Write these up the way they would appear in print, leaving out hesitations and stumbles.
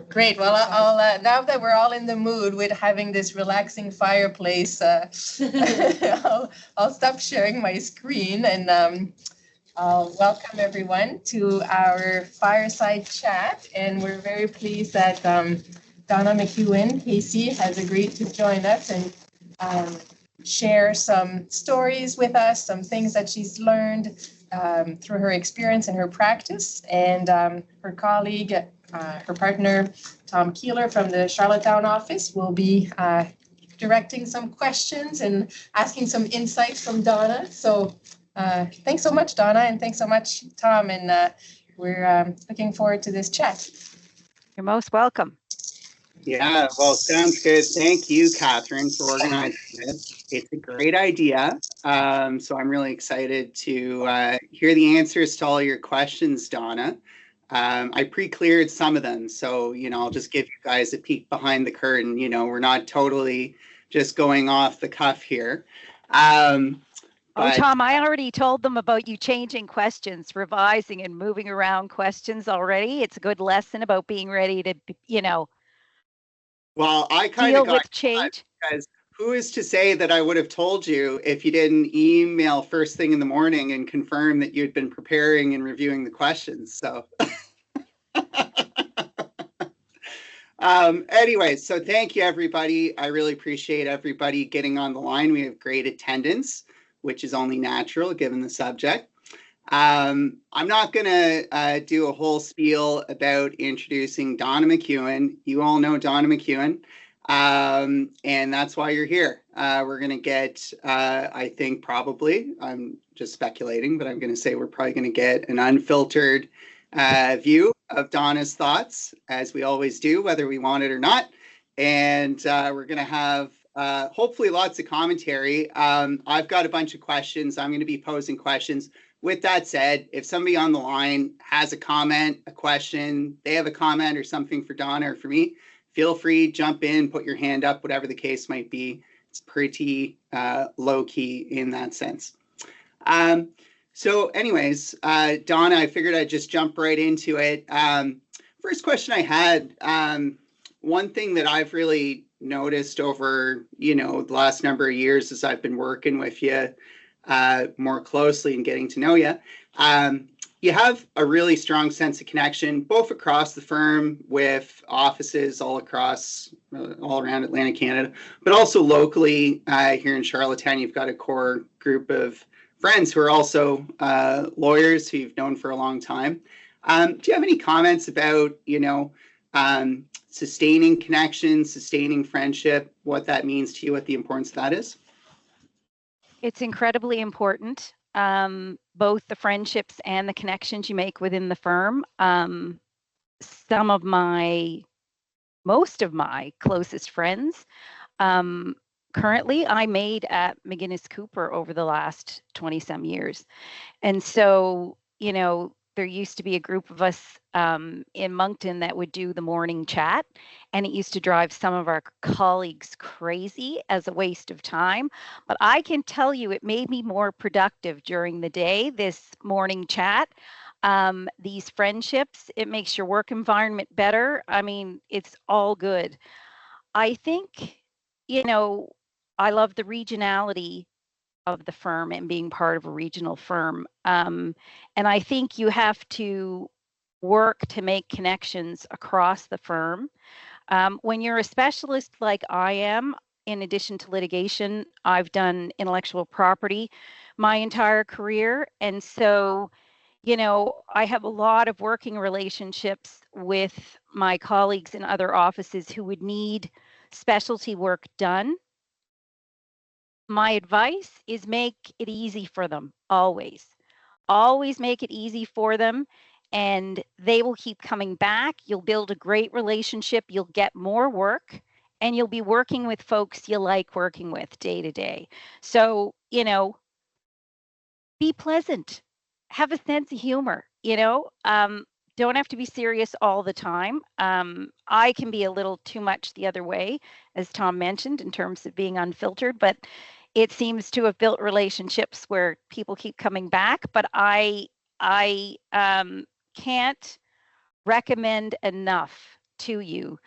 Great. Well, I'll now that we're all in the mood with having this relaxing fireplace, I'll stop sharing my screen and I'll welcome everyone to our Fireside Chat. And we're very pleased that Donna MacEwen, Casey, has agreed to join us and share some stories with us, some things that she's learned through her experience and her practice. And her colleague, her partner, Tom Keeler from the Charlottetown office, will be directing some questions and asking some insights from Donna. So thanks so much, Donna, and thanks so much, Tom. And we're looking forward to this chat. You're most welcome. Yeah, well, sounds good. Thank you, Catherine, for organizing this. It's a great idea. So I'm really excited to hear the answers to all your questions, Donna. I pre-cleared some of them, so, I'll just give you guys a peek behind the curtain. We're not totally just going off the cuff here. Tom, I already told them about you changing questions, revising and moving around questions already. It's a good lesson about being ready to, well, I kind of deal with change. Because who is to say that I would have told you if you didn't email first thing in the morning and confirm that you'd been preparing and reviewing the questions? So anyway, so thank you, everybody. I really appreciate everybody getting on the line. We have great attendance, which is only natural given the subject. I'm not going to do a whole spiel about introducing Donna MacEwen. You all know Donna MacEwen, and that's why you're here. We're going to get, I think probably, I'm just speculating, but I'm going to say we're probably going to get an unfiltered view of Donna's thoughts, as we always do, whether we want it or not. And we're going to have hopefully lots of commentary. I've got a bunch of questions. I'm going to be posing questions. With that said, if somebody on the line has a comment, a question, they have a comment or something for Donna or for me, feel free, jump in, put your hand up, whatever the case might be. It's pretty low key in that sense. So anyways, Donna, I figured I'd just jump right into it. First question I had, one thing that I've really noticed over, the last number of years as I've been working with you more closely and getting to know you, you have a really strong sense of connection, both across the firm with offices all around Atlantic Canada, but also locally here in Charlottetown. You've got a core group of friends who are also lawyers who you've known for a long time. Do you have any comments about, sustaining connection, sustaining friendship, what that means to you, what the importance of that is? It's incredibly important, both the friendships and the connections you make within the firm. Most of my closest friends, currently I made at McGuinness Cooper over the last 20 some years. And so, there used to be a group of us in Moncton that would do the morning chat, and it used to drive some of our colleagues crazy as a waste of time. But I can tell you it made me more productive during the day, this morning chat. These friendships, it makes your work environment better. I mean, it's all good. I think, I love the regionality of the firm and being part of a regional firm. And I think you have to work to make connections across the firm. When you're a specialist like I am, in addition to litigation, I've done intellectual property my entire career. And so, I have a lot of working relationships with my colleagues in other offices who would need specialty work done. My advice is make it easy for them, always. Always make it easy for them, and they will keep coming back. You'll build a great relationship. You'll get more work, and you'll be working with folks you like working with day to day. So, be pleasant. Have a sense of humor, don't have to be serious all the time. I can be a little too much the other way, as Tom mentioned, in terms of being unfiltered, but it seems to have built relationships where people keep coming back. But I can't recommend enough to you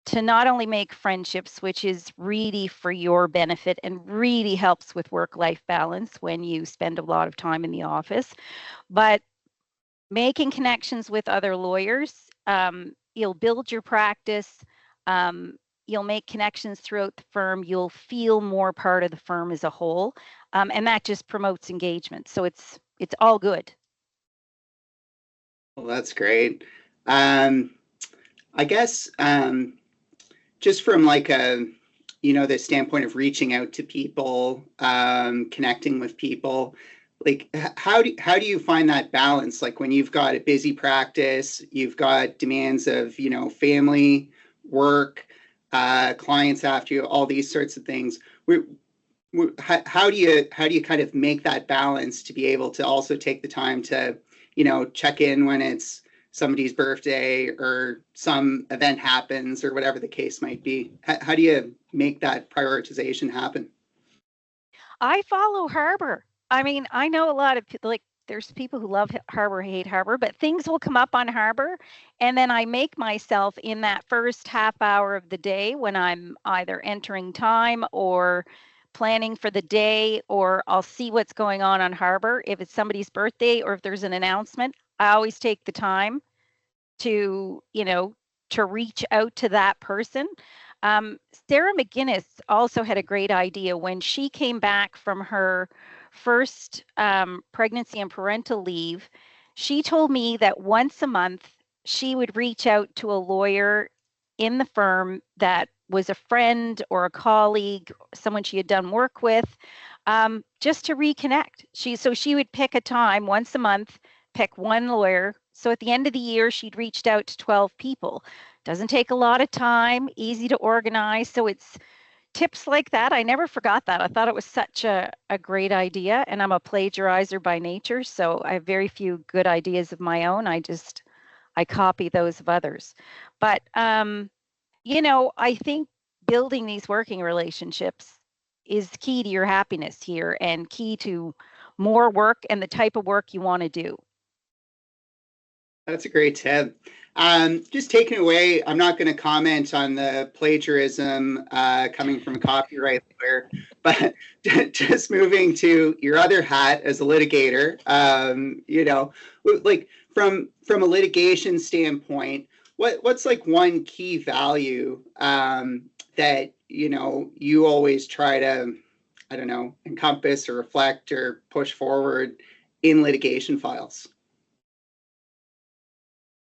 to not only make friendships, which is really for your benefit and really helps with work-life balance when you spend a lot of time in the office, but making connections with other lawyers. You'll build your practice. You'll make connections throughout the firm. You'll feel more part of the firm as a whole, and that just promotes engagement. So it's all good. Well, that's great. I guess just from like a, the standpoint of reaching out to people, connecting with people, like how do you find that balance? Like when you've got a busy practice, you've got demands of, family, work, clients after you, all these sorts of things. How do you kind of make that balance to be able to also take the time to, check in when it's somebody's birthday or some event happens or whatever the case might be? How do you make that prioritization happen? I follow Harbor. I mean, I know a lot of people, like there's people who love Harbor, hate Harbor, but things will come up on Harbor. And then I make myself in that first half hour of the day when I'm either entering time or planning for the day, or I'll see what's going on Harbor. If it's somebody's birthday or if there's an announcement, I always take the time to, to reach out to that person. Sarah McGinnis also had a great idea when she came back from her first pregnancy and parental leave. She told me that once a month she would reach out to a lawyer in the firm that was a friend or a colleague, someone she had done work with, just to reconnect. So she would pick a time once a month, pick one lawyer. So at the end of the year, she'd reached out to 12 people. Doesn't take a lot of time, easy to organize. So it's tips like that. I never forgot that. I thought it was such a great idea. And I'm a plagiarizer by nature. So I have very few good ideas of my own. I copy those of others. But, I think building these working relationships is key to your happiness here and key to more work and the type of work you want to do. That's a great tip. Just taking away, I'm not going to comment on the plagiarism coming from a copyright lawyer, but just moving to your other hat as a litigator, like from a litigation standpoint, what's like one key value that, you always try to, I don't know, encompass or reflect or push forward in litigation files?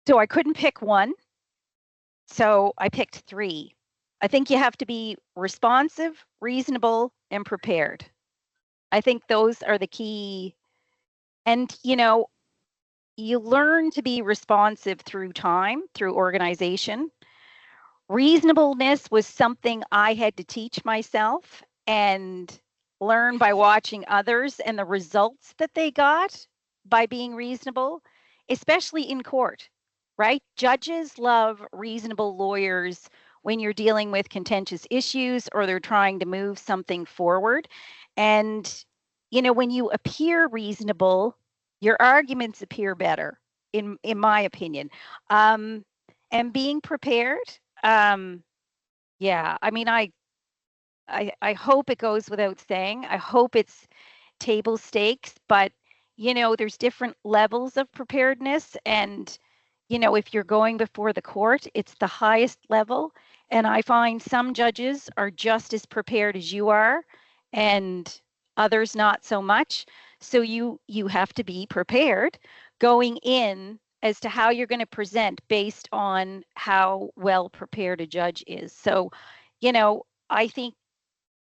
So I couldn't pick one. So I picked three. I think you have to be responsive, reasonable, and prepared. I think those are the key. And, you learn to be responsive through time, through organization. Reasonableness was something I had to teach myself and learn by watching others and the results that they got by being reasonable, especially in court, right? Judges love reasonable lawyers when you're dealing with contentious issues or they're trying to move something forward. And, when you appear reasonable, your arguments appear better, in my opinion. And being prepared. Yeah, I mean, I hope it goes without saying. I hope it's table stakes, but there's different levels of preparedness. And, if you're going before the court, it's the highest level. And I find some judges are just as prepared as you are, and others not so much. So you have to be prepared going in as to how you're going to present based on how well prepared a judge is. So, I think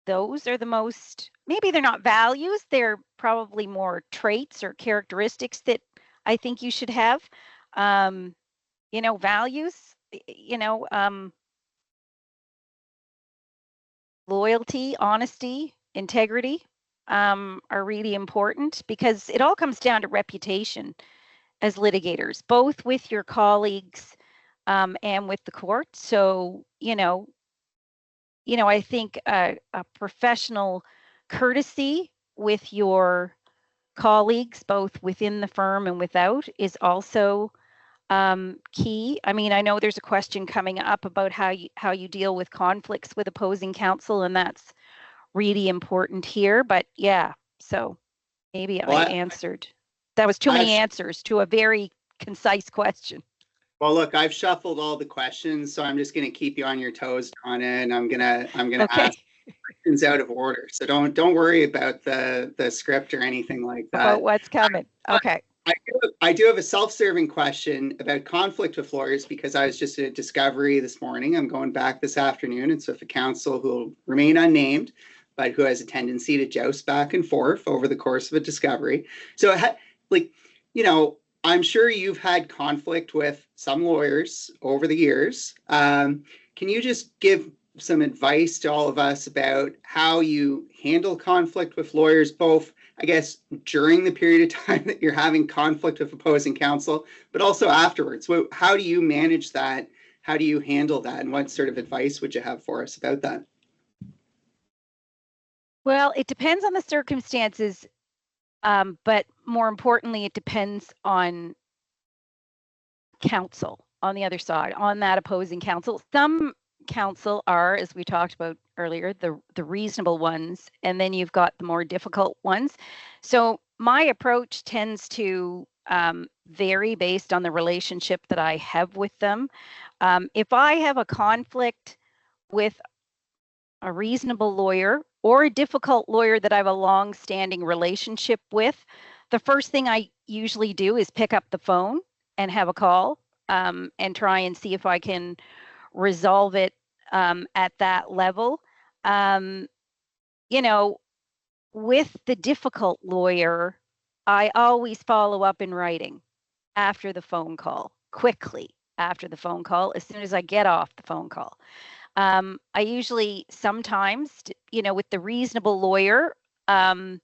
those are the most, maybe they're not values, they're probably more traits or characteristics that I think you should have. Values, loyalty, honesty, integrity are really important because it all comes down to reputation as litigators, both with your colleagues and with the court. So, I think a professional courtesy with your colleagues, both within the firm and without, is also key. I mean, I know there's a question coming up about how you deal with conflicts with opposing counsel, and that's really important here. But yeah, so maybe I answered. That was too many answers to a very concise question. Well, look, I've shuffled all the questions, so I'm just going to keep you on your toes, Donna, and I'm gonna Okay. ask questions out of order. So don't worry about the script or anything like that. About what's coming. Okay. I do have a self-serving question about conflict with lawyers, because I was just at a discovery this morning. I'm going back this afternoon. It's with a counsel who will remain unnamed, but who has a tendency to joust back and forth over the course of a discovery. So, like, you know, I'm sure you've had conflict with some lawyers over the years. Can you just give some advice to all of us about how you handle conflict with lawyers, both, I guess, during the period of time that you're having conflict with opposing counsel, but also afterwards? How do you manage that? How do you handle that? And what sort of advice would you have for us about that? Well, it depends on the circumstances, but more importantly, it depends on counsel on the other side, on that opposing counsel. Some counsel are, as we talked about earlier, the reasonable ones, and then you've got the more difficult ones. So my approach tends to vary based on the relationship that I have with them. If I have a conflict with a reasonable lawyer or a difficult lawyer that I have a long-standing relationship with, the first thing I usually do is pick up the phone and have a call and try and see if I can resolve it at that level. You know, with the difficult lawyer, I always follow up in writing after the phone call, quickly after the phone call, as soon as I get off the phone call. I usually sometimes, you know, with the reasonable lawyer, I'm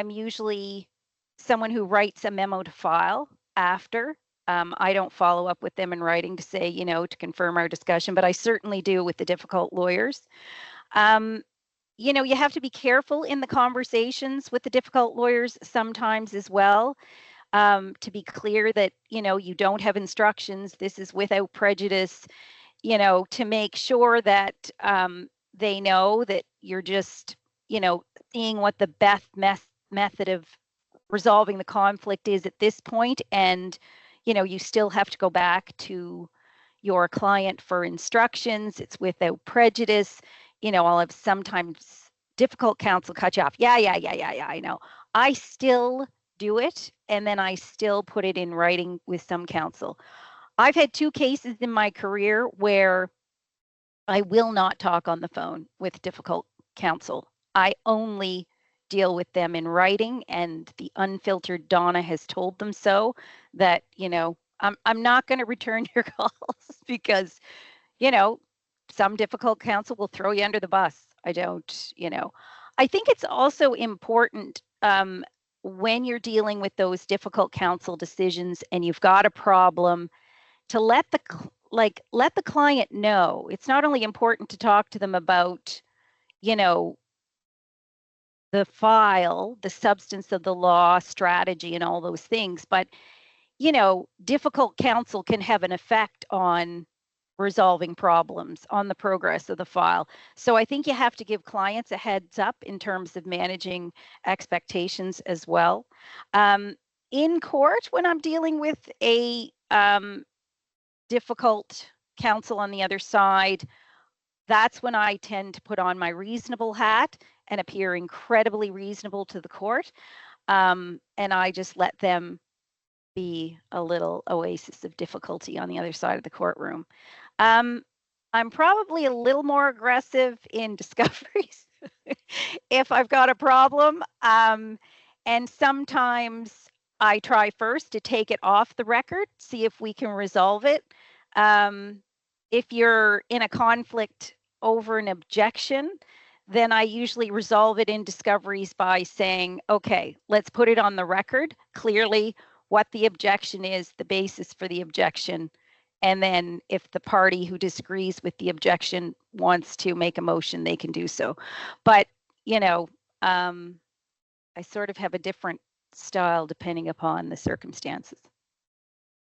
usually someone who writes a memo to file after. I don't follow up with them in writing to say, you know, to confirm our discussion, but I certainly do with the difficult lawyers. You know, you have to be careful in the conversations with the difficult lawyers sometimes as well, to be clear that, you know, you don't have instructions. This is without prejudice, you know, to make sure that they know that you're just, you know, seeing what the best method of resolving the conflict is at this point. And, you know, you still have to go back to your client for instructions. It's without prejudice. You know, I'll have sometimes difficult counsel cut you off. Yeah, I know. I still do it, and then I still put it in writing with some counsel. I've had 2 cases in my career where I will not talk on the phone with difficult counsel. I only deal with them in writing, and the unfiltered Donna has told them so, that, you know, I'm not going to return your calls because, you know, some difficult counsel will throw you under the bus. I don't, you know. I think it's also important when you're dealing with those difficult counsel decisions and you've got a problem, to let the client know. It's not only important to talk to them about, you know, the file, the substance of the law, strategy, and all those things, but, you know, difficult counsel can have an effect on resolving problems, on the progress of the file. So I think you have to give clients a heads up in terms of managing expectations as well. In court, when I'm dealing with a difficult counsel on the other side, that's when I tend to put on my reasonable hat and appear incredibly reasonable to the court. And I just let them be a little oasis of difficulty on the other side of the courtroom. I'm probably a little more aggressive in discoveries if I've got a problem. And sometimes I try first to take it off the record, see if we can resolve it. If you're in a conflict over an objection, then I usually resolve it in discoveries by saying, okay, let's put it on the record clearly what the objection is, the basis for the objection. And then if the party who disagrees with the objection wants to make a motion, they can do so. But, you know, I sort of have a different style depending upon the circumstances.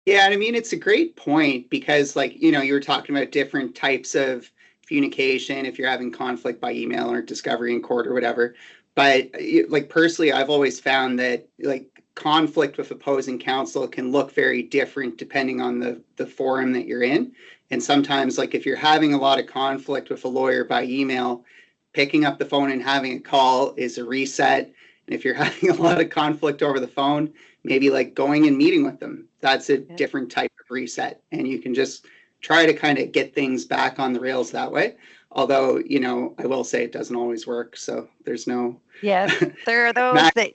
Yeah, and I mean, it's a great point because, like, you know, you were talking about different types of communication if you're having conflict by email or discovery in court or whatever. But like personally, I've always found that like conflict with opposing counsel can look very different depending on the forum that you're in. And sometimes, like if you're having a lot of conflict with a lawyer by email, picking up the phone and having a call is a reset. And if you're having a lot of conflict over the phone, maybe like going and meeting with them, that's a different type of reset. And you can just try to kind of get things back on the rails that way. Although, you know, I will say it doesn't always work. So there's no. Yes, there are those that,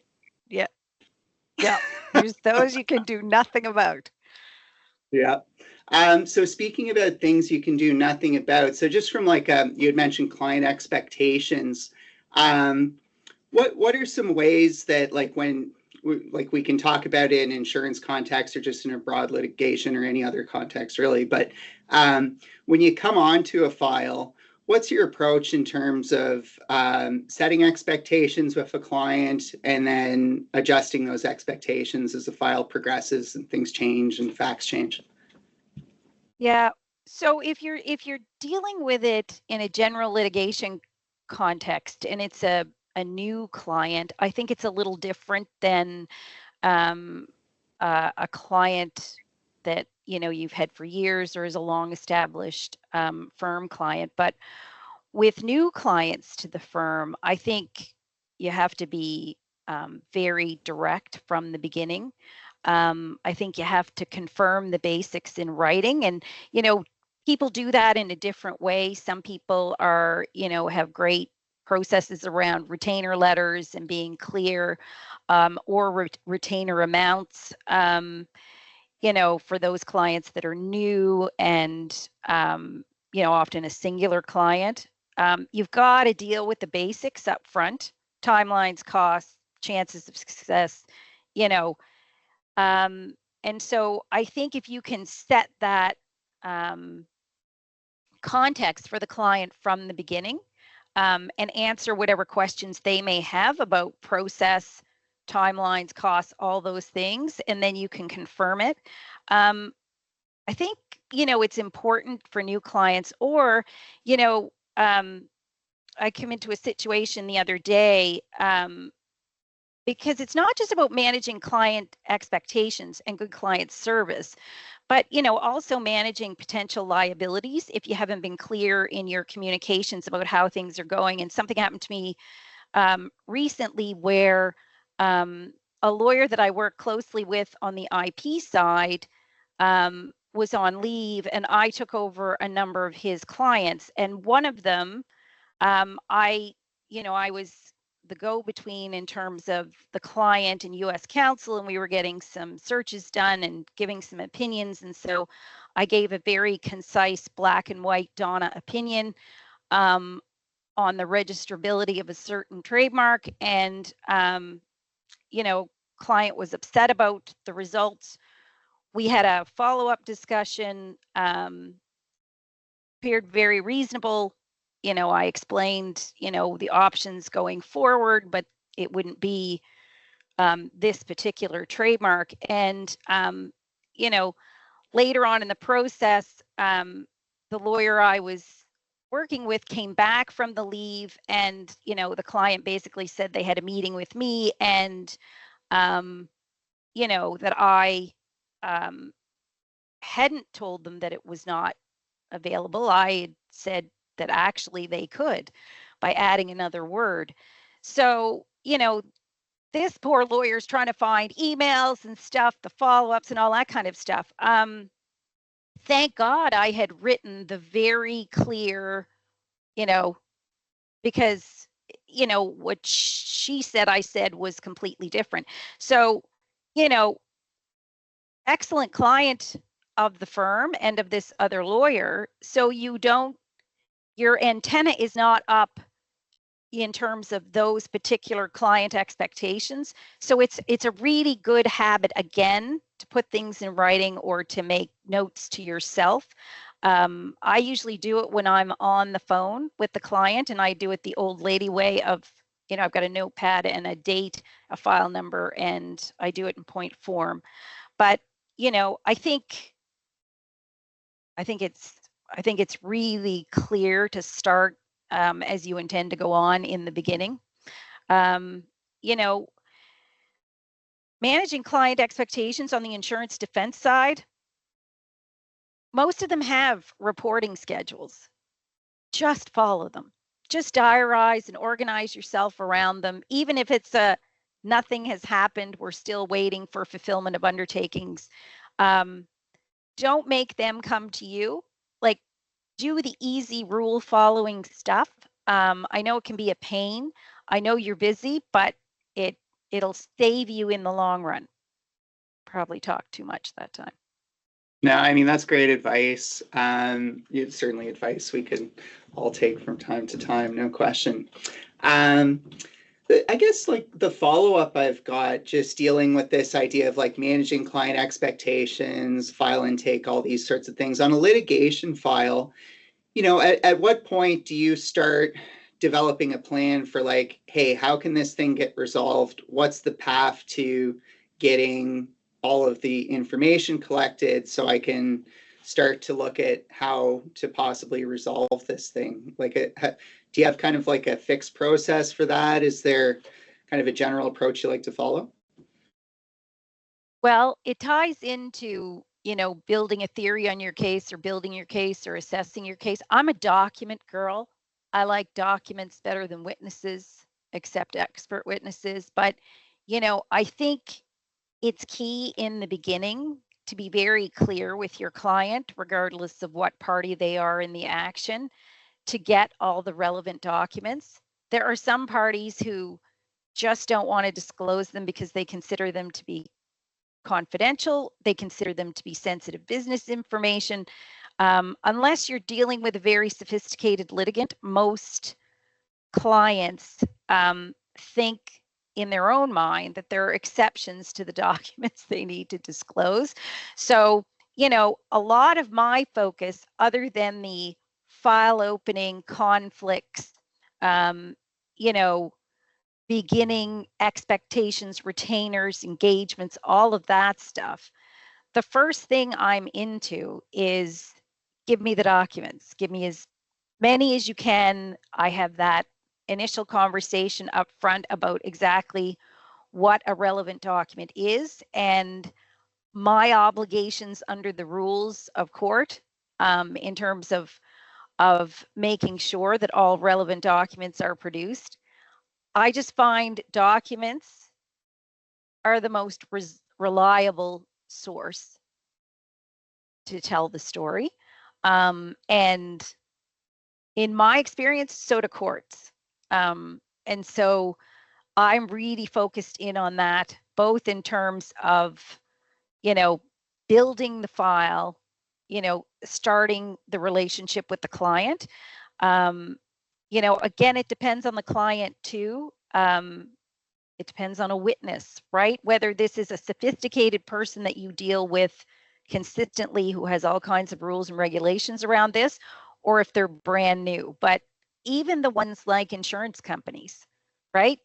yeah, there's those you can do nothing about. Yeah. So speaking about things you can do nothing about, so just from like you had mentioned client expectations, what are some ways that like when we can talk about it in insurance context or just in a broad litigation or any other context really, but when you come onto a file, what's your approach in terms of setting expectations with a client and then adjusting those expectations as the file progresses and things change and facts change? Yeah. So if you're dealing with it in a general litigation context and it's a new client, I think it's a little different than a client that you've had for years or is a long established firm client. But with new clients to the firm, I think you have to be very direct from the beginning. I think you have to confirm the basics in writing, and people do that in a different way. Some people are have great processes around retainer letters and being clear, or retainer amounts, for those clients that are new and often a singular client. You've got to deal with the basics up front: timelines, costs, chances of success, and so I think if you can set that context for the client from the beginning, and answer whatever questions they may have about process, timelines, costs, all those things, and then you can confirm it. I think, it's important for new clients, or, I came into a situation the other day, because it's not just about managing client expectations and good client service, but also managing potential liabilities if you haven't been clear in your communications about how things are going. And something happened to me recently where a lawyer that I work closely with on the IP side was on leave, and I took over a number of his clients. And one of them, I was the go-between in terms of the client and U.S. counsel, and we were getting some searches done and giving some opinions. And so I gave a very concise black and white Donna opinion on the registrability of a certain trademark. And, client was upset about the results. We had a follow-up discussion, appeared very reasonable. I explained, the options going forward, but it wouldn't be this particular trademark. And, later on in the process, the lawyer I was working with came back from the leave, and, the client basically said they had a meeting with me, and, that I hadn't told them that it was not available. I had said that actually they could by adding another word. So, this poor lawyer's trying to find emails and stuff, the follow-ups and all that kind of stuff. Thank God I had written the very clear, because, what she said, I said was completely different. So, excellent client of the firm and of this other lawyer. So your antenna is not up in terms of those particular client expectations. So it's a really good habit, again, to put things in writing or to make notes to yourself. I usually do it when I'm on the phone with the client, and I do it the old lady way of, I've got a notepad and a date, a file number, and I do it in point form. But, I think it's really clear to start as you intend to go on in the beginning. You know, managing client expectations on the insurance defense side, most of them have reporting schedules. Just follow them. Just diarize and organize yourself around them. Even if it's nothing has happened, we're still waiting for fulfillment of undertakings. Don't make them come to you. Like, do the easy rule following stuff. I know it can be a pain. I know you're busy, but it'll save you in the long run. Probably talked too much that time. No, I mean, that's great advice. It's certainly advice we can all take from time to time, no question. I guess like the follow-up I've got, just dealing with this idea of like managing client expectations, file intake, all these sorts of things. On a litigation file, at what point do you start developing a plan for like, hey, how can this thing get resolved? What's the path to getting all of the information collected so I can start to look at how to possibly resolve this thing? Like, do you have kind of like a fixed process for that? Is there kind of a general approach you like to follow? Well, it ties into, building a theory on your case or building your case or assessing your case. I'm a document girl. I like documents better than witnesses, except expert witnesses. But, I think it's key in the beginning to be very clear with your client, regardless of what party they are in the action, to get all the relevant documents. There are some parties who just don't want to disclose them because they consider them to be confidential. They consider them to be sensitive business information. Unless you're dealing with a very sophisticated litigant, most clients think in their own mind that there are exceptions to the documents they need to disclose. So, a lot of my focus, other than the file opening, conflicts, beginning expectations, retainers, engagements, all of that stuff. The first thing I'm into is give me the documents, give me as many as you can. I have that initial conversation up front about exactly what a relevant document is and my obligations under the rules of court in terms of making sure that all relevant documents are produced. I just find documents are the most reliable source to tell the story. And in my experience, so do courts. And so I'm really focused in on that, both in terms of, building the file, starting the relationship with the client. Again, it depends on the client too. It depends on a witness, right? Whether this is a sophisticated person that you deal with consistently who has all kinds of rules and regulations around this, or if they're brand new. But even the ones like insurance companies, right?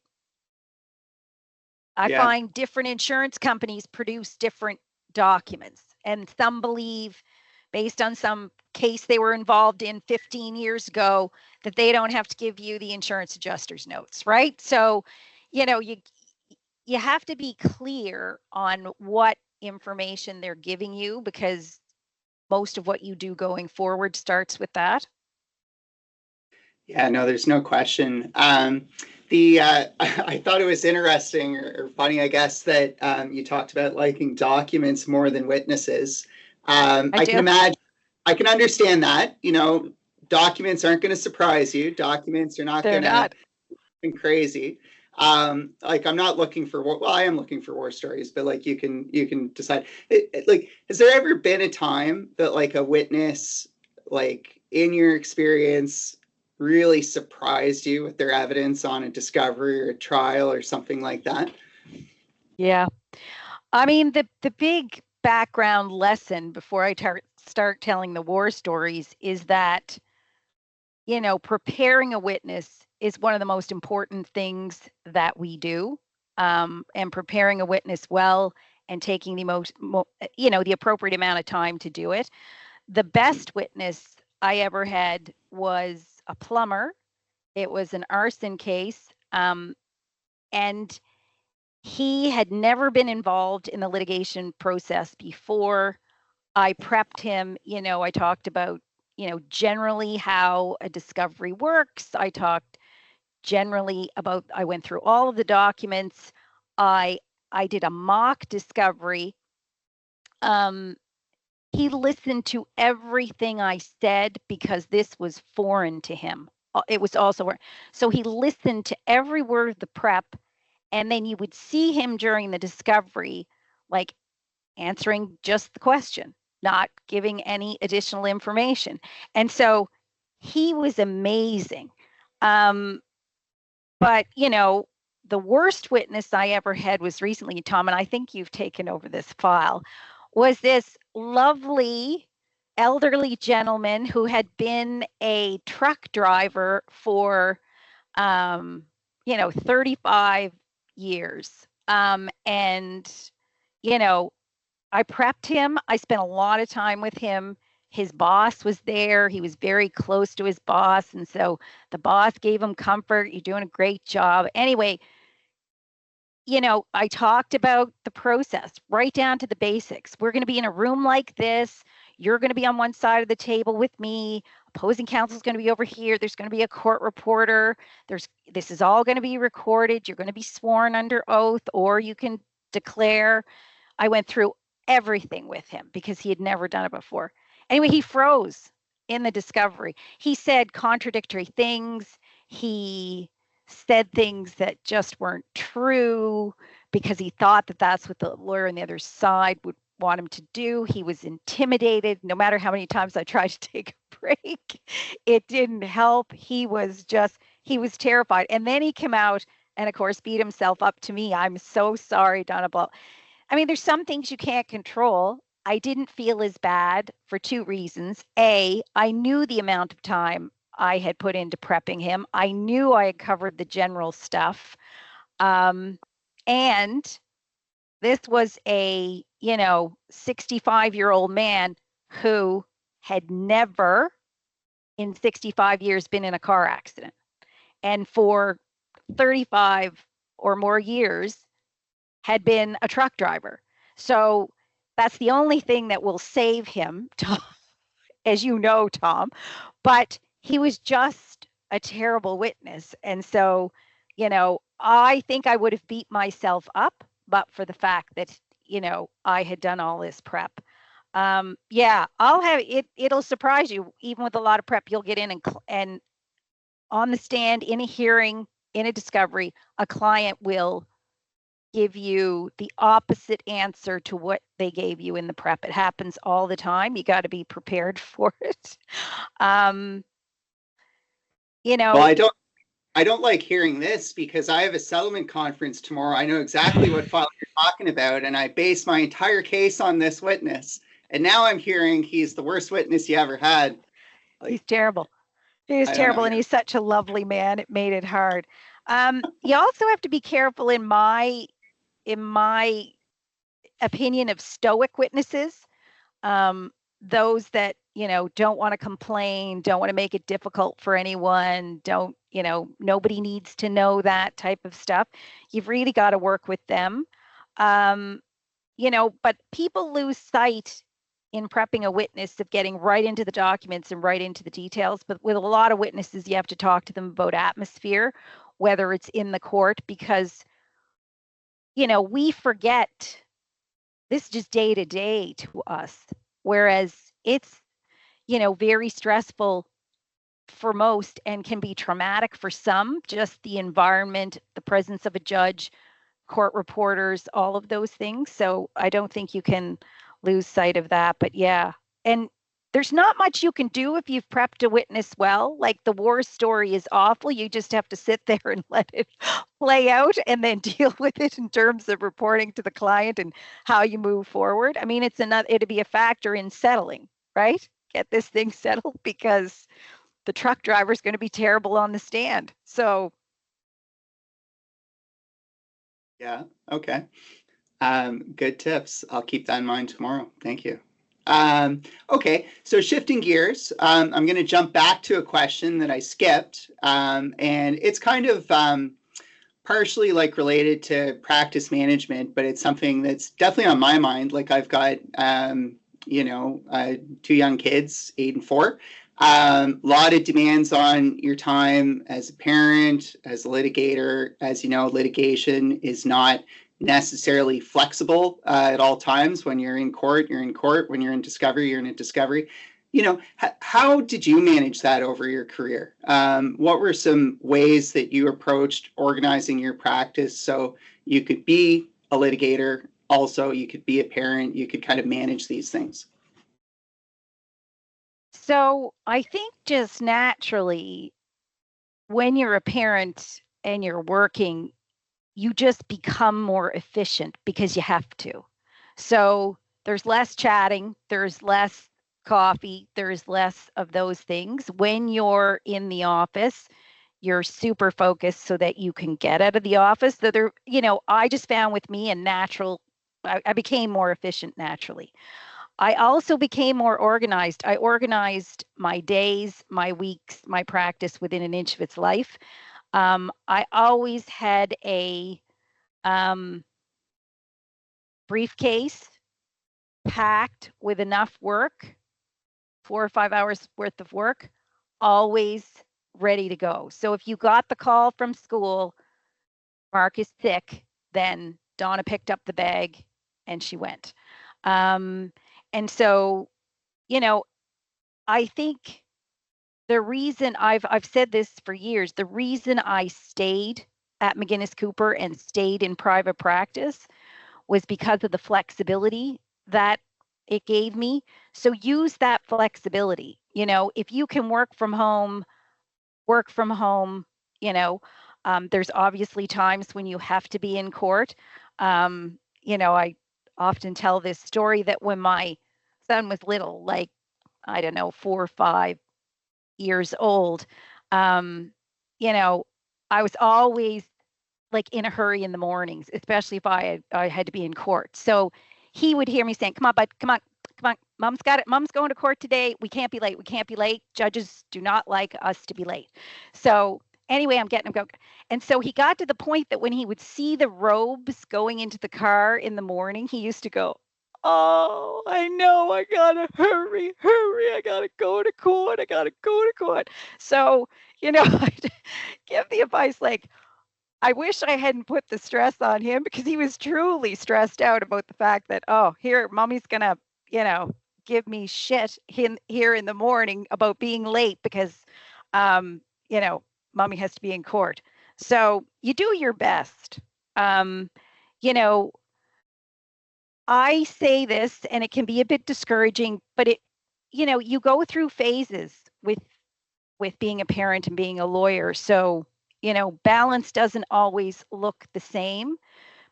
I find different insurance companies produce different documents, and some believe, based on some case they were involved in 15 years ago, that they don't have to give you the insurance adjuster's notes, right? So, you have to be clear on what information they're giving you, because most of what you do going forward starts with that. Yeah, no, there's no question. I thought it was interesting or funny, I guess, that you talked about liking documents more than witnesses. I can imagine, I can understand that. Documents aren't going to surprise you. Documents are not going to be crazy. Like, I'm not looking for war. Well, I am looking for war stories, but like you can decide. Like, has there ever been a time that like a witness, like in your experience, really surprised you with their evidence on a discovery or a trial or something like that? Yeah. I mean, the big background lesson before I start telling the war stories is that, preparing a witness is one of the most important things that we do. And preparing a witness well and taking the appropriate amount of time to do it. The best witness I ever had was a plumber. It was an arson case, and he had never been involved in the litigation process before. I prepped him, I talked about, generally how a discovery works. I talked generally about, I went through all of the documents. I did a mock discovery. He listened to everything I said because this was foreign to him. It was also, so he listened to every word of the prep, and then you would see him during the discovery, like answering just the question, not giving any additional information. And so he was amazing. But, the worst witness I ever had was recently, Tom, and I think you've taken over this file, was this lovely elderly gentleman who had been a truck driver for, 35 years. And, I prepped him. I spent a lot of time with him. His boss was there. He was very close to his boss. And so the boss gave him comfort. You're doing a great job. Anyway, I talked about the process right down to the basics. We're going to be in a room like this. You're going to be on one side of the table with me. Opposing counsel is going to be over here. There's going to be a court reporter. This is all going to be recorded. You're going to be sworn under oath, or you can declare. I went through everything with him because he had never done it before. Anyway, he froze in the discovery. He said contradictory things. He said things that just weren't true because he thought that that's what the lawyer on the other side would want him to do. He was intimidated. No matter how many times I tried to take a break, it didn't help. He was terrified. And then he came out and, of course, beat himself up to me. I'm so sorry, Donna. I mean, there's some things you can't control. I didn't feel as bad for two reasons. A, I knew the amount of time I had put into prepping him. I knew I had covered the general stuff. And this was a, 65-year-old man who had never in 65 years been in a car accident. And for 35 or more years had been a truck driver. So that's the only thing that will save him, Tom, as you know, Tom. But he was just a terrible witness. And so, I think I would have beat myself up, but for the fact that, I had done all this prep. I'll have it. It'll surprise you. Even with a lot of prep, you'll get in and on the stand, in a hearing, in a discovery, a client will give you the opposite answer to what they gave you in the prep. It happens all the time. You got to be prepared for it. Well, I don't like hearing this because I have a settlement conference tomorrow. I know exactly what file you're talking about, and I based my entire case on this witness. And now I'm hearing he's the worst witness you ever had. He's terrible. He's terrible, and he's such a lovely man. It made it hard. You also have to be careful in my opinion of stoic witnesses, those that, don't want to complain, don't want to make it difficult for anyone, nobody needs to know that type of stuff. You've really got to work with them. But people lose sight in prepping a witness of getting right into the documents and right into the details. But with a lot of witnesses, you have to talk to them about atmosphere, whether it's in the court, because we forget this is just day to day to us, whereas it's, very stressful for most and can be traumatic for some, just the environment, the presence of a judge, court reporters, all of those things. So I don't think you can lose sight of that. But yeah, and there's not much you can do if you've prepped a witness well. Like the war story is awful. You just have to sit there and let it play out and then deal with it in terms of reporting to the client and how you move forward. I mean, it'd be a factor in settling, right? Get this thing settled because the truck driver is going to be terrible on the stand. So. Yeah. Okay. Good tips. I'll keep that in mind tomorrow. Thank you. Okay, so shifting gears, I'm going to jump back to a question that I skipped, and it's kind of partially like related to practice management, but it's something that's definitely on my mind. Like I've got, two young kids, 8 and 4. A lot of demands on your time as a parent, as a litigator. As you know, litigation is not necessarily flexible at all times. When you're in court, you're in court. When you're in discovery, you're in a discovery. How did you manage that over your career? What were some ways that you approached organizing your practice so you could be a litigator, also you could be a parent, you could kind of manage these things? So I think just naturally, when you're a parent and you're working, you just become more efficient because you have to. So there's less chatting, there's less coffee, there's less of those things. When you're in the office, you're super focused so that you can get out of the office. So there, I just found with me I became more efficient naturally. I also became more organized. I organized my days, my weeks, my practice within an inch of its life. I always had a briefcase packed with enough work, 4 or 5 hours worth of work, always ready to go. So if you got the call from school, Mark is sick, then Donna picked up the bag and she went. And so, I think the reason I've said this for years, the reason I stayed at McGuinness Cooper and stayed in private practice was because of the flexibility that it gave me. So use that flexibility. If you can work from home. There's obviously times when you have to be in court. I often tell this story that when my son was little, like, I don't know, 4 or 5 years old, I was always like in a hurry in the mornings, especially if I had to be in court. So he would hear me saying, "Come on, bud, come on, come on. Mom's got it. Mom's going to court today. We can't be late. We can't be late. Judges do not like us to be late." So anyway, I'm getting him going. And so he got to the point that when he would see the robes going into the car in the morning, he used to go, "Oh, I know. I gotta hurry. I gotta go to court. So, I'd give the advice like, I wish I hadn't put the stress on him because he was truly stressed out about the fact that, oh, here, mommy's gonna, give me shit here in the morning about being late because, mommy has to be in court. So you do your best. You know, I say this and it can be a bit discouraging, but you go through phases with being a parent and being a lawyer. So, balance doesn't always look the same,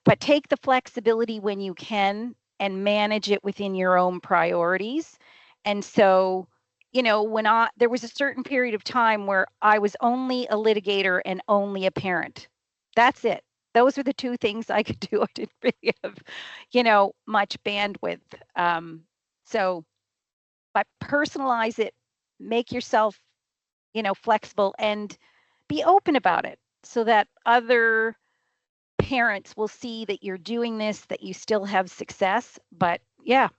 but take the flexibility when you can and manage it within your own priorities. And so, there was a certain period of time where I was only a litigator and only a parent. That's it. Those were the two things I could do. I didn't really have, much bandwidth. But personalize it, make yourself, flexible, and be open about it so that other parents will see that you're doing this, that you still have success. But yeah.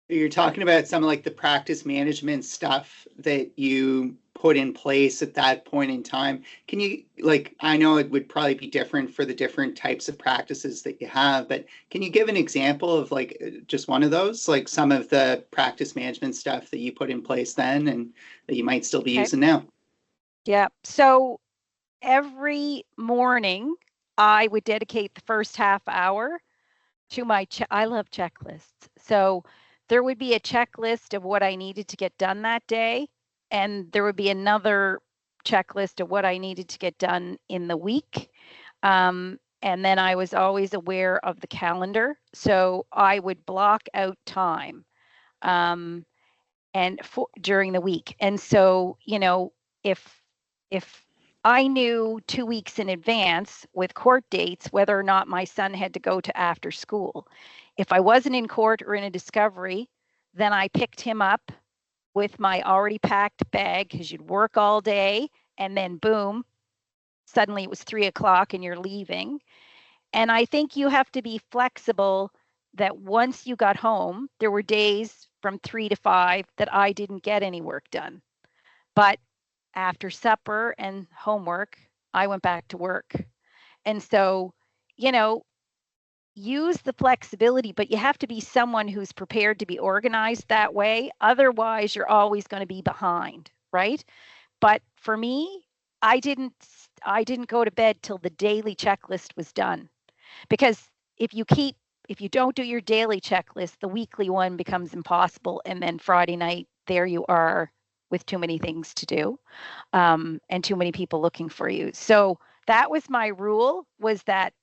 You're talking about some of like the practice management stuff that you put in place at that point in time. Can you, I know it would probably be different for the different types of practices that you have, but can you give an example of just one of those, like some of the practice management stuff that you put in place then and that you might still be using now? Yeah. So every morning I would dedicate the first half hour to my I love checklists. So there would be a checklist of what I needed to get done that day, and there would be another checklist of what I needed to get done in the week. And then I was always aware of the calendar, so I would block out time during the week. And so, if I knew 2 weeks in advance with court dates whether or not my son had to go to after school. If I wasn't in court or in a discovery, then I picked him up with my already packed bag, because you'd work all day and then boom, suddenly it was 3 o'clock and you're leaving. And I think you have to be flexible that once you got home, there were days from 3 to 5 that I didn't get any work done. But after supper and homework, I went back to work. And so, you know, use the flexibility, but you have to be someone who's prepared to be organized that way. Otherwise, you're always going to be behind, right? But for me, I didn't go to bed till the daily checklist was done. Because if you don't do your daily checklist, the weekly one becomes impossible. And then Friday night, there you are with too many things to do, and too many people looking for you. So that was my rule, was that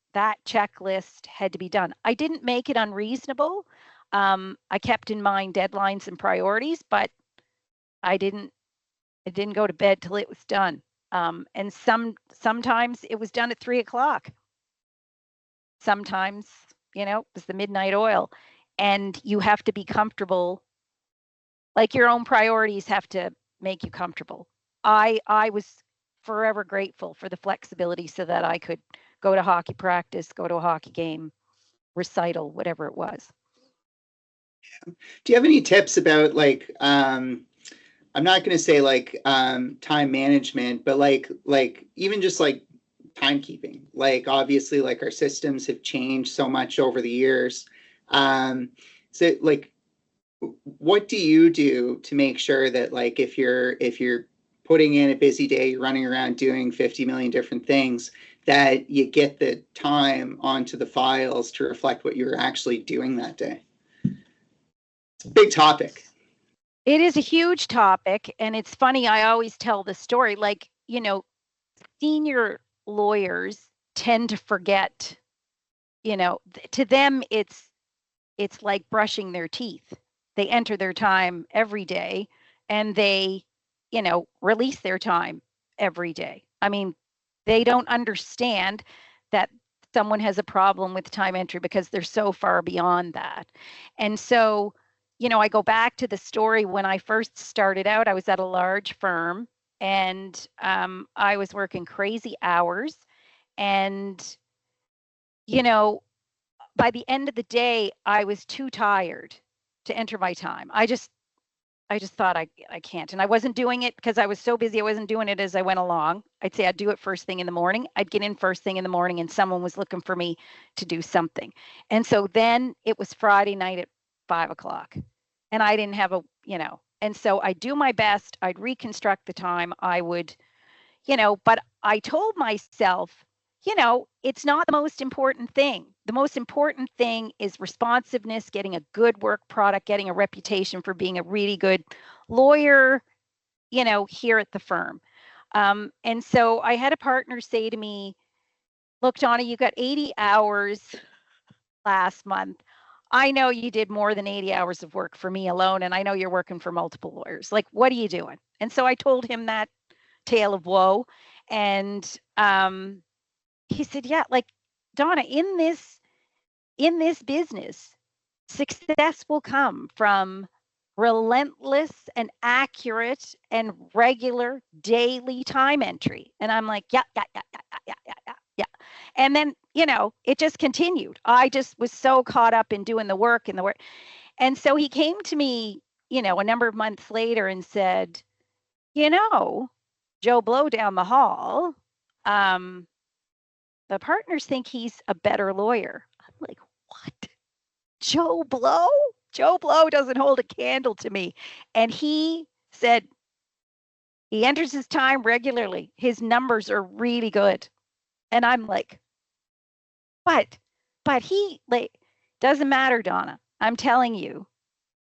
checklist had to be done. I didn't make it unreasonable. I kept in mind deadlines and priorities, but I didn't go to bed till it was done. And sometimes it was done at 3 o'clock. Sometimes, it was the midnight oil, and you have to be comfortable. Like, your own priorities have to make you comfortable. I was forever grateful for the flexibility so that I could go to hockey practice, go to a hockey game, recital, whatever it was. Do you have any tips about, like, I'm not going to say like time management, but like even just like timekeeping? Like, obviously, like, our systems have changed so much over the years. So like, what do you do to make sure that, like, if you're putting in a busy day, you're running around doing 50 million different things, that you get the time onto the files to reflect what you're actually doing that day? It's a big topic. It is a huge topic, and it's funny, I always tell the story, like, senior lawyers tend to forget, to them it's like brushing their teeth. They enter their time every day, and they, release their time every day. I mean, they don't understand that someone has a problem with time entry because they're so far beyond that. And so, I go back to the story when I first started out. I was at a large firm, and I was working crazy hours. And, by the end of the day, I was too tired to enter my time. I just thought I can't. And I wasn't doing it because I was so busy. I wasn't doing it as I went along. I'd say I'd do it first thing in the morning. I'd get in first thing in the morning, and someone was looking for me to do something. And so then it was Friday night at 5 o'clock, and I didn't have and so I'd do my best. I'd reconstruct the time. I would, but I told myself, it's not the most important thing. The most important thing is responsiveness, getting a good work product, getting a reputation for being a really good lawyer, here at the firm. And so I had a partner say to me, "Look, Donna, you got 80 hours last month. I know you did more than 80 hours of work for me alone, and I know you're working for multiple lawyers. Like, what are you doing?" And so I told him that tale of woe. And he said, "Yeah, like, Donna, in this business, success will come from relentless and accurate and regular daily time entry." And I'm like, yeah. And then, it just continued. I just was so caught up in doing the work and the work. And so he came to me, a number of months later and said, "Joe Blow down the hall, the partners think he's a better lawyer." I'm like, "What? Joe Blow? Joe Blow doesn't hold a candle to me." And he said he enters his time regularly. His numbers are really good. And I'm like, but he, like, doesn't matter, Donna. I'm telling you,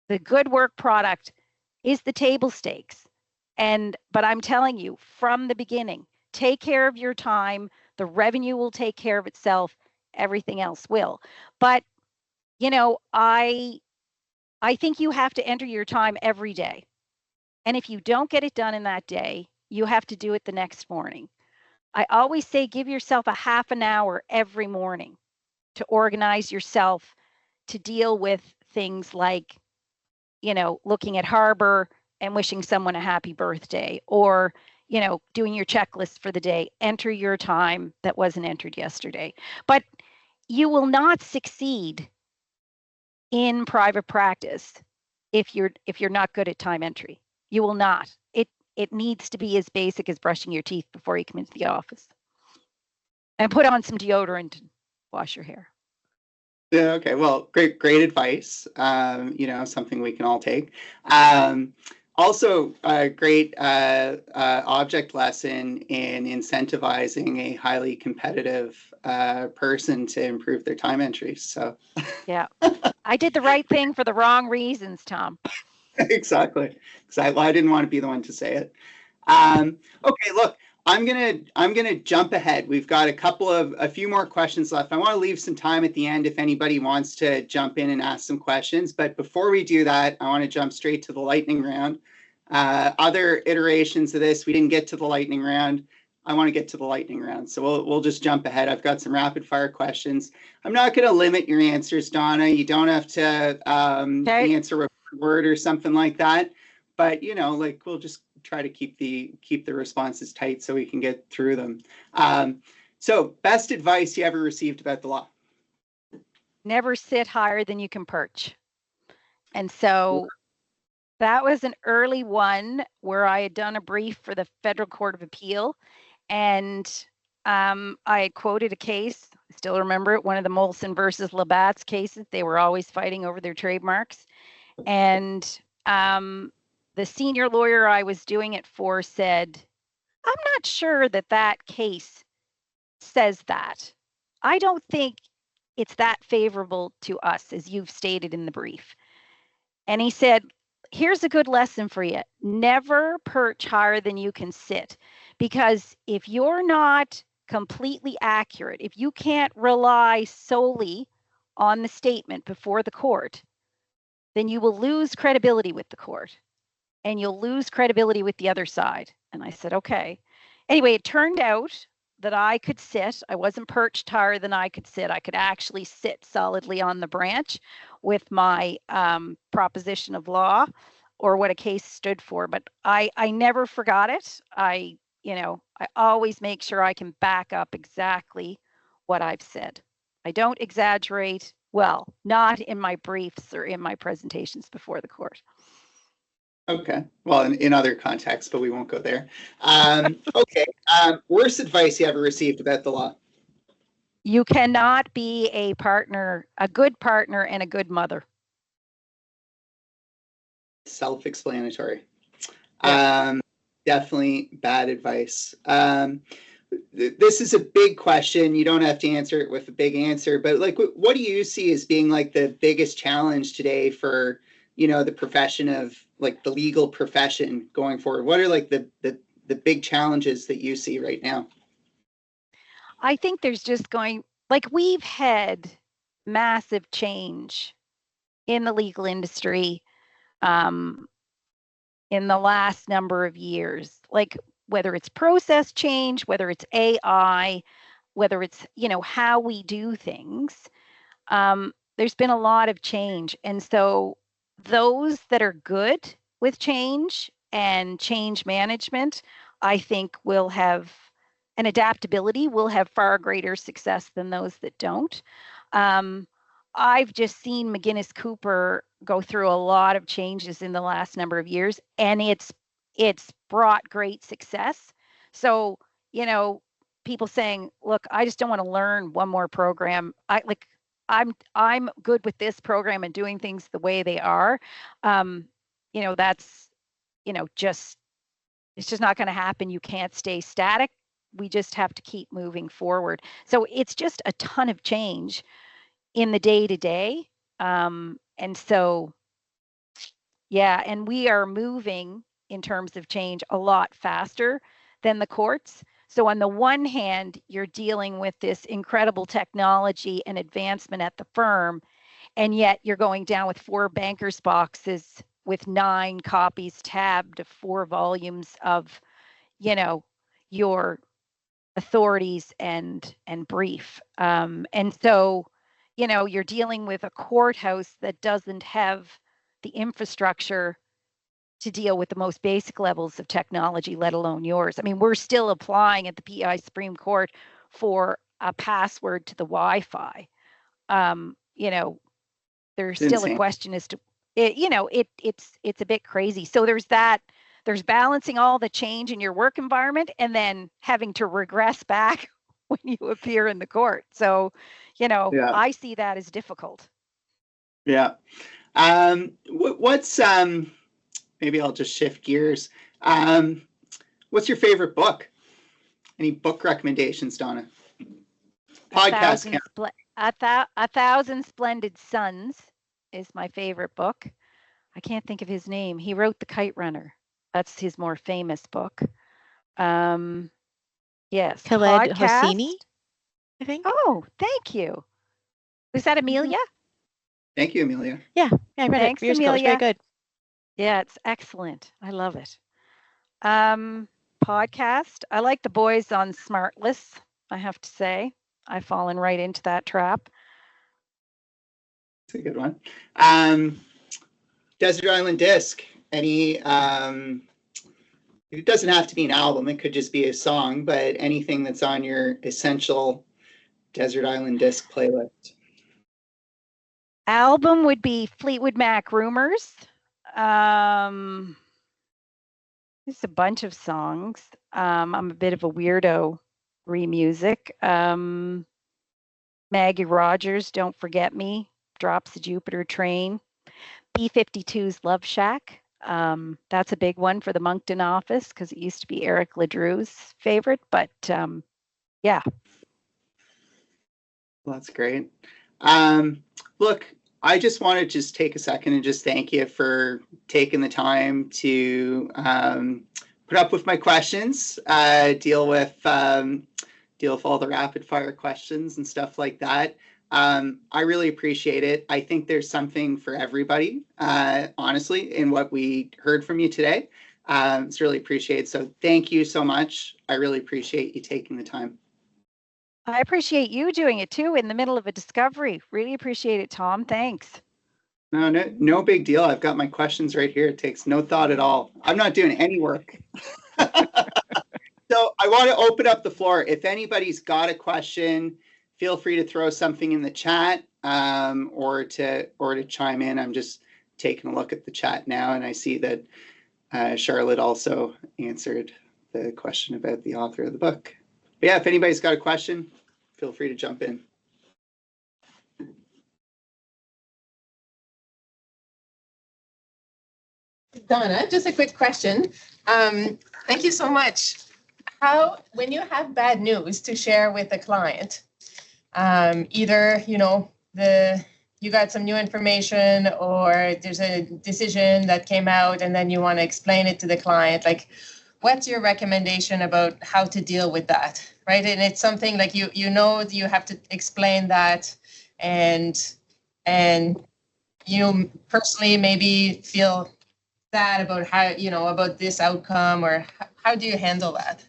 the good work product is the table stakes. But I'm telling you from the beginning, take care of your time. The revenue will take care of itself. Everything else will. But, I think you have to enter your time every day. And if you don't get it done in that day, you have to do it the next morning. I always say give yourself a half an hour every morning to organize yourself to deal with things like, looking at Harbor and wishing someone a happy birthday, or, doing your checklist for the day. Enter your time that wasn't entered yesterday. But you will not succeed in private practice if you're not good at time entry. You will not. It needs to be as basic as brushing your teeth before you come into the office. And put on some deodorant and wash your hair. Yeah, okay. Well, great advice. Something we can all take. Also, a great object lesson in incentivizing a highly competitive person to improve their time entries. So, yeah, I did the right thing for the wrong reasons, Tom. Exactly. Well, I didn't want to be the one to say it. Okay, look, I'm gonna jump ahead. We've got a few more questions left. I want to leave some time at the end if anybody wants to jump in and ask some questions. But before we do that, I want to jump straight to the lightning round. Other iterations of this, we didn't get to the lightning round. I want to get to the lightning round, so we'll just jump ahead. I've got some rapid fire questions. I'm not going to limit your answers, Donna. You don't have to answer a word or something like that. But we'll just try to keep the responses tight so we can get through them. So, best advice you ever received about the law? Never sit higher than you can perch. And so that was an early one where I had done a brief for the Federal Court of Appeal, and I quoted a case. I still remember it, one of the Molson versus Labatt's cases. They were always fighting over their trademarks, and the senior lawyer I was doing it for said, "I'm not sure that case says that. I don't think it's that favorable to us, as you've stated in the brief." And he said, "Here's a good lesson for you. Never perch higher than you can sit, because if you're not completely accurate, if you can't rely solely on the statement before the court, then you will lose credibility with the court and you'll lose credibility with the other side." And I said, okay. Anyway, it turned out that I could sit. I wasn't perched higher than I could sit. I could actually sit solidly on the branch with my proposition of law or what a case stood for. But I never forgot it. I always make sure I can back up exactly what I've said. I don't exaggerate. Well, not in my briefs or in my presentations before the court. Okay. Well, in other contexts, but we won't go there. Okay. Worst advice you ever received about the law? You cannot be a good partner and a good mother. Self-explanatory. Yeah. Definitely bad advice. This is a big question. You don't have to answer it with a big answer, but what do you see as being the biggest challenge today for the profession of the legal profession going forward? What are the big challenges that you see right now? I think there's just we've had massive change in the legal industry in the last number of years, whether it's process change, whether it's AI, whether it's how we do things. There's been a lot of change, and so those that are good with change and change management, I think will have an adaptability, will have far greater success than those that don't. I've just seen McGuinness Cooper go through a lot of changes in the last number of years, and it's brought great success. So, people saying, "Look, I just don't want to learn one more program. I'm good with this program and doing things the way they are." That's just it's just not going to happen. You can't stay static. We just have to keep moving forward. So it's just a ton of change in the day to day. And so, yeah, and we are moving in terms of change a lot faster than the courts. So on the one hand, you're dealing with this incredible technology and advancement at the firm, and yet you're going down with 4 banker's boxes with 9 copies tabbed of 4 volumes of, your authorities and brief. And so, you know, you're dealing with a courthouse that doesn't have the infrastructure to deal with the most basic levels of technology, let alone yours. I mean, we're still applying at the PEI Supreme Court for a password to the Wi-Fi. You know, there's still a question as to it, you know, it's a bit crazy. So there's balancing all the change in your work environment and then having to regress back when you appear in the court. So, you know, I see that as difficult. Yeah. What's maybe I'll just shift gears. What's your favorite book? Any book recommendations, Donna? Podcast. A Thousand Splendid Suns is my favorite book. I can't think of his name. He wrote The Kite Runner. That's his more famous book. Yes. Khaled Hosseini, I think. Oh, thank you. Was that Amelia? Thank you, Amelia. Yeah, I read it years ago. It's very good. Yeah, it's excellent. I love it. Podcast. I like The Boys on Smartless, I have to say. I've fallen right into that trap. It's a good one. Desert Island Disc. Any, it doesn't have to be an album. It could just be a song, but anything that's on your essential Desert Island Disc playlist. Album would be Fleetwood Mac Rumors. There's a bunch of songs. I'm a bit of a weirdo music. Maggie Rogers, Don't Forget Me, Drops the Jupiter Train. B-52's Love Shack. That's a big one for the Moncton office because it used to be Eric Ledru's favorite, but yeah. Well, that's great. Look, I just want to just take a second and just thank you for taking the time to put up with my questions, deal with all the rapid fire questions and stuff like that. I really appreciate it. I think there's something for everybody, honestly, in what we heard from you today. It's really appreciated. So thank you so much. I really appreciate you taking the time. I appreciate you doing it too in the middle of a discovery. Really appreciate it, Tom. Thanks. No big deal. I've got my questions right here. It takes no thought at all. I'm not doing any work. So I want to open up the floor. If anybody's got a question, feel free to throw something in the chat or to chime in. I'm just taking a look at the chat now, and I see that Charlotte also answered the question about the author of the book. But yeah, if anybody's got a question, feel free to jump in. Donna, just a quick question. Thank you so much. When you have bad news to share with a client, either, you know, you got some new information or there's a decision that came out and then you want to explain it to the client, like, what's your recommendation about how to deal with that, right? And it's something like you know you have to explain that, and you personally maybe feel sad about how, you know, about this outcome, or how do you handle that?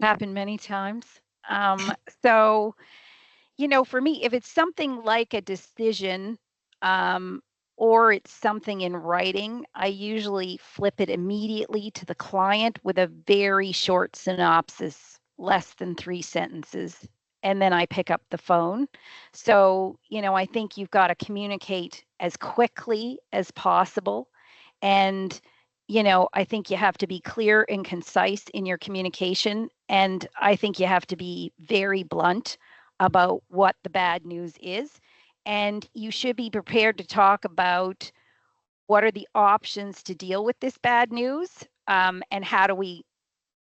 Happened many times. So, you know, for me, if it's something like a decision, or it's something in writing, I usually flip it immediately to the client with a very short synopsis, less than 3 sentences, and then I pick up the phone. So, you know, I think you've got to communicate as quickly as possible. And, you know, I think you have to be clear and concise in your communication. And I think you have to be very blunt about what the bad news is. And you should be prepared to talk about what are the options to deal with this bad news, and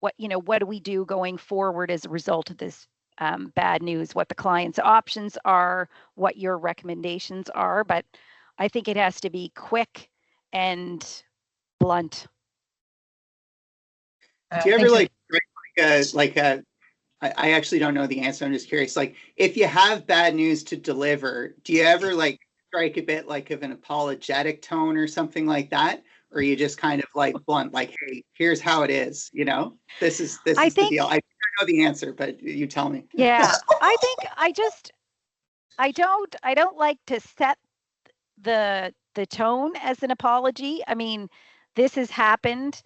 what do we do going forward as a result of this bad news, what the client's options are, what your recommendations are. But I think it has to be quick and blunt. Do you ever I actually don't know the answer. I'm just curious. Like, if you have bad news to deliver, do you ever like strike a bit like of an apologetic tone or something like that? Or you just kind of like blunt, like, hey, here's how it is, you know, this is the deal. I know the answer, but you tell me. Yeah, I think I don't like to set the tone as an apology. I mean, this has happened.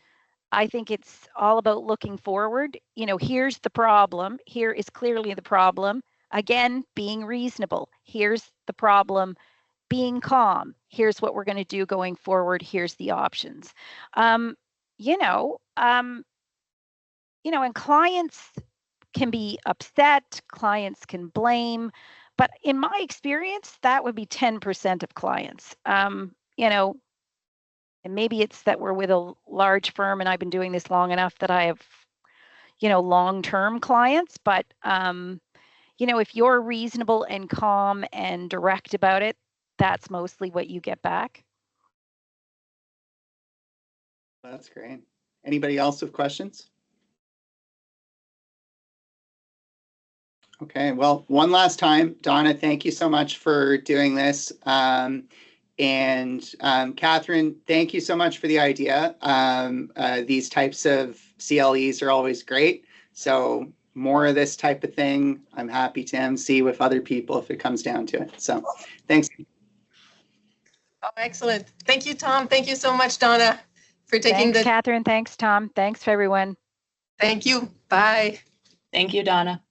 I think it's all about looking forward. You know, here's the problem. Here is clearly the problem. Again, being reasonable. Here's the problem. Being calm. Here's what we're going to do going forward. Here's the options. You know, and clients can be upset. Clients can blame. But in my experience, that would be 10% of clients. And maybe it's that we're with a large firm and I've been doing this long enough that I have, long-term clients. But, if you're reasonable and calm and direct about it, that's mostly what you get back. That's great. Anybody else with questions? Okay, well, one last time, Donna, thank you so much for doing this. And Catherine, thank you so much for the idea. These types of CLEs are always great. So more of this type of thing, I'm happy to MC with other people if it comes down to it. So thanks. Oh, excellent. Thank you, Tom. Thank you so much, Donna, for taking Thanks, Catherine. Thanks, Tom. Thanks, everyone. Thank you. Bye. Thank you, Donna.